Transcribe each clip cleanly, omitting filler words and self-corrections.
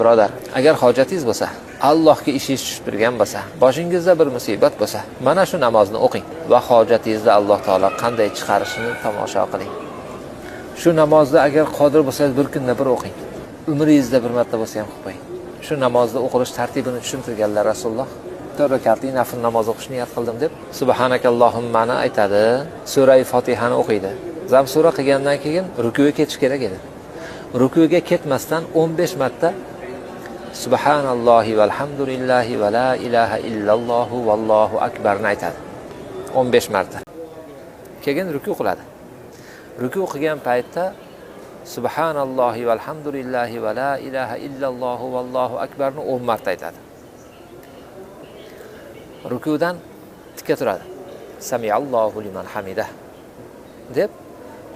Birodar, agar hojatingiz bo'lsa, Allohga ishingiz tushib turgan bo'lsa, boshingizda bir musibat bo'lsa, mana shu namozni o'qing va hojatingizni Alloh taolo qanday chiqarishini tomosha qiling. Shu namozni agar qodir bo'lsangiz bir kunda bir o'qing. Umringizda bir marta bo'lsa ham o'qing. Shu namozni o'qilish tartibini tushuntirganlar Rasululloh. 4 rakatli nafl namoz o'qishni niyat qildim deb subhanakallohimmani aytadi, sura-i Fotihani o'qiydi. Zam sura qilgandan keyin rukuga ketish kerak edi. Rukuga ketmasdan 15 marta subhanallohi valhamdulillahi va la ilaha illallohu vallohu akbarni aytadi. 15 marta. Keyin ruku qiladi. Ruku qilgan paytda subhanallohi valhamdulillahi va la ilaha illallohu vallohu akbarni 10 marta aytadi. Rukudan tikka turadi. Samiallohu liman hamidah deb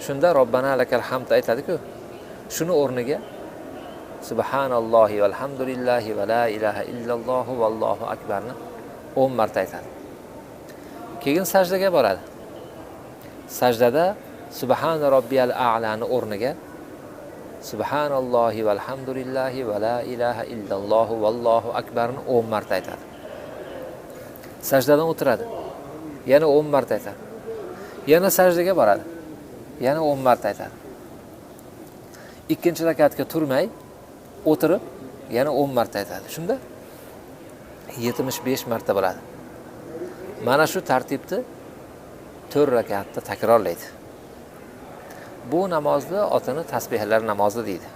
shunda Robbana lakal hamd aytadi-ku. Shuni o'rniga subhanallohi valhamdulillahi va la ilaha illallohu vallohu akbarni 10 marta aytadi. Keyin sajdaga boradi. Sajdada subhan robbiyal a'lani o'rniga subhanallohi valhamdulillahi va la ilaha illallohu vallohu akbarni 10 marta aytadi. Sajdadan o'tiradi. Yana 10 marta aytadi. Yana sajdaga boradi. Yana 10 marta aytadi. Ikkinchi rakatga turmay o'tirib yana 10 marta aytadi. Shunda 75 marta bo'ladi. Mana shu tartibni 4 rakatda takrorlaydi. Bu namozni otini tasbihlar namozi deydi.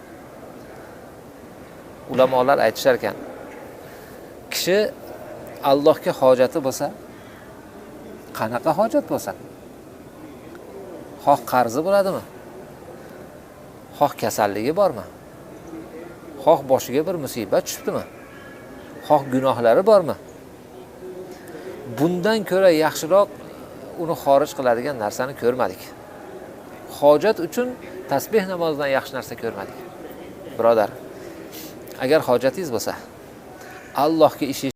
Ulamolar aytishar ekan, kishi Allohga hojati bo'lsa, qanaqa hojat bo'lsa, xoh qarzi bo'ladimi? Xoh kasalligi bormi? Xoh boshiga bir musibat tushibdimi? Xoh gunohlari bormi? Bundan ko'ra yaxshiroq uni xorij qiladigan narsani ko'rmadik. Hojat uchun tasbih namozidan yaxshi narsa ko'rmadik. Birodar, agar hojatingiz bo'lsa, Allohga ishingiz